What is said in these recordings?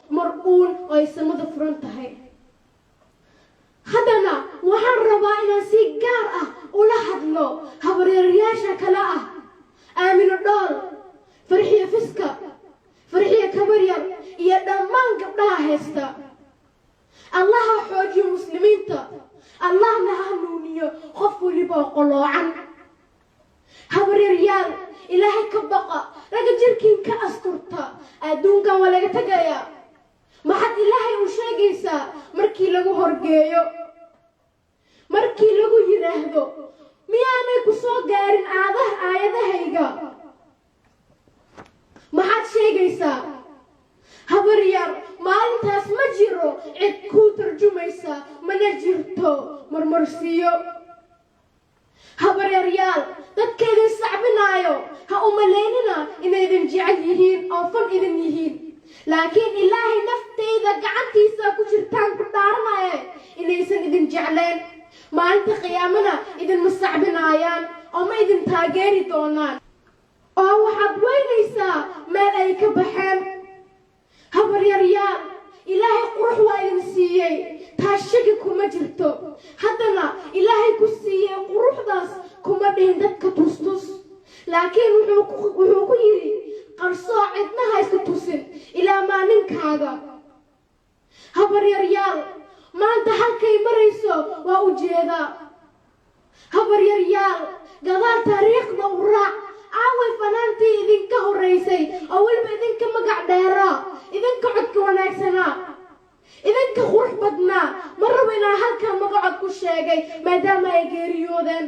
مرقون أو يسمى فرنتهاي هذانا وحن ربائنا سيجار ولا حدلو هبريرياشا كلا آمن الدول فرحية فسكا فرحية كبريا يدمان قبلها هستا الله حوجي مسلمين تا الله نهانوني خفوا لي بقولوا عن هبريريال إلهي كبقى لقد جركين كأسطرتا أدونك ولا تجايا ما حد إلهي وشاقيسا مركي لغو هرقيو مركي لغو يرهدو مياني كسو قارن آياده هيغا ما حد شاقيسا هبريار ما انتاس مجيرو عد كو ترجميسا منجرتو مرمرسيو هبريريال dadkeedin sacbinaayo ha u maleynina inay idin jecel yihiin oo fan idin yihiin laakiin ilaahay nafteyda gacantiisa ku jirtaan ku dhaaranaya inaysan idin jecleen maalinta qiyaamana idin masacbinaayaan oo ma idin taageeri doonaan oo waxaad weynaysaa meel ay ka baxeen habaryaryaal ilaahay qurux waa idin siiyey taashagi kuma jirto haddana ilaahay ku siiyey quruxdaas kuma dhihin dadka tustus laakiin wuxuu ku yidhi qarsoo cidna hayska tusin ilaa maalinkaaga habaryaryaal maanta halkay marayso waa ujeedaa habaryaryaal gadaal taariikhda u raac aaway fanaantii idinka horeysay oo weliba idinka magac dheeraa idinka codka wanaagsanaa idinka qurux badnaa ma rabo inaan halkaa magacod ku sheegay maadaama ay geeriyoodeen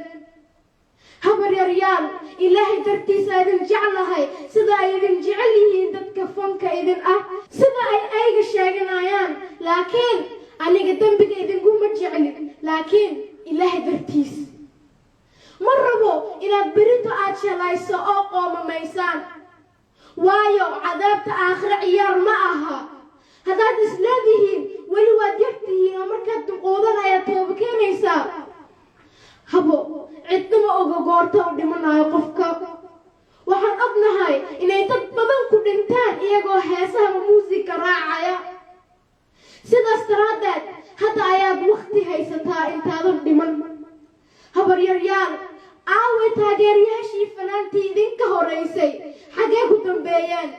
habaryaryaal ilaahay dartiisa idin jeclahay sida ay idin jecel yihiin dadka fanka idin ah sida ay ayga sheeganayaan laakiin aniga dembiga idinkuma jeclin laakiin ilaahay dartiis ma rabo inaad berito aad shalayso oo qoomamaysaan waayo cadaabta aakhira ciyaar ma aha haddaad isleedihiin weli waad yartihiin oo markaad duqoodan ayaad tooba keenaysaa habo cidnama oga goorta u dhimanayo qofka waxaan ognahay inay dad badan ku dhintaan iyagoo heesaha muusiga raacaya sidaas daraaddeed hadda ayaad waqti haysataa intaadan dhiman habaryaryaal aaway taageerayaashii fanaantii idinka horeysay xaggee ku dambeeyeen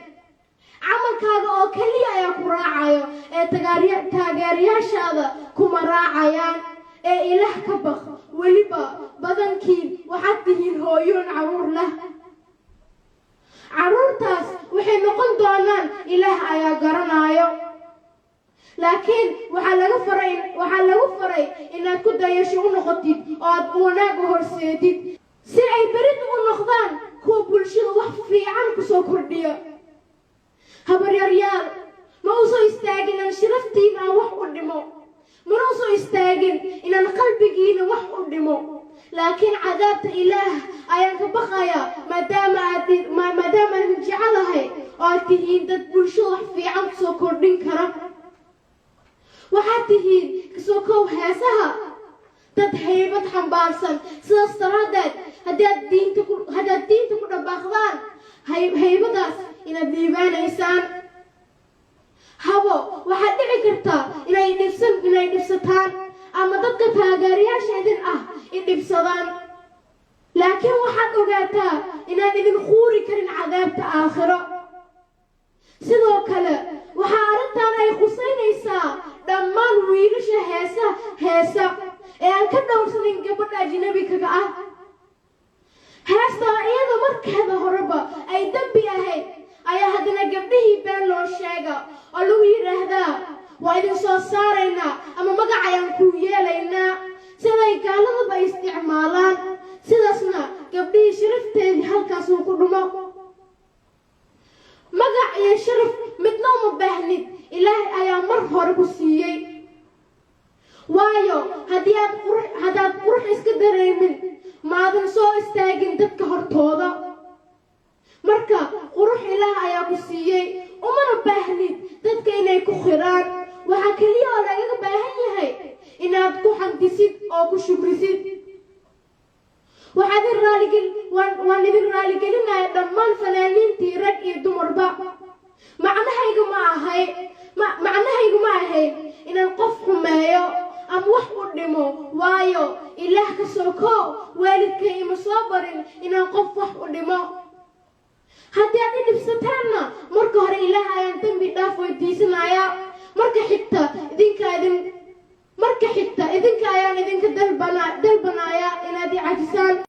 camalkaaga oo keliya ayaa ku raacayo ee taageerayaashaada kuma raacayaan ee ilaah ka baq weliba badankiin waxaad tihiin hooyoon caruur leh caruurtaas waxay noqon doonaan ilaah ayaa garanaayo laakiin waxaa lagu faray inaad ku dayasho u noqotid oo aad wanaag u horseedid si ay beridu u noqdaan kuwa bulshada wax fiican kusoo kordhiya habaryaryaal ma usoo istaagin aan sharaftiina aan wax u dhimo mana usoo istaagin inaan qalbigiina wax u dhimo laakiin cadaabta ilaah ayaan ka baqaya maadaama idin jecelahay oo aad tihiin dad bulshada wax fiican kusoo kordhin kara waxaad tihiin kasoo kow heesaha dad haybad xambaarsan sidaas daraaddeed haddaad diinta ku dhabaaqdaan haybadaas inaad liibaanaysaan habo waxaad dhici kartaa inay dhibsataan ama dadka taageerayaasha idin ah dhibsadaan laakiin waxaad ogaataa inaan idin quuri karin cadaabta aakhiro sidoo kale waxaa arrintan ay khusaynaysaa dhammaan wiilasha heesa ee aan ka dhowrsanin gabadha ajnabikaga ah heestaa iyada markeeda horeba ay dembi ahayd ayaa haddana gabdhihii been loo sheega oo lagu yidhaahdaa waa idin soo saaraynaa ama magac ayaan kuu yeelaynaa siday gaaladaba isticmaalaan sidaasna gabdhihii sharafteedii halkaasuu ku dhumo magac iyo sharaf midna uma baahnid ilaahay ayaa mar hore ku siiyey waayo haddaad qurux iska dareemin maadan soo istaagin dadka hortooda marka qurux ilaah ayaa ku siiyey umana baahnid dadka inay ku khiraan waxaa keliya oo lagaga baahan yahay inaad ku xamdisid oo ku shukrisid waan idin raaligelinaya dhammaan fanaaniintii rag iyo dumarba macnahayga ma ahay أم وح قدمه وايو إله كسوكو والدك إما صابرين إن قف وح قدمه هدي أدي نفستانا مركو هر إله أيان تنبي دافو يديسنا يا مركو حتى إذن كايان إذن كدل بنايا إن هذه عجسان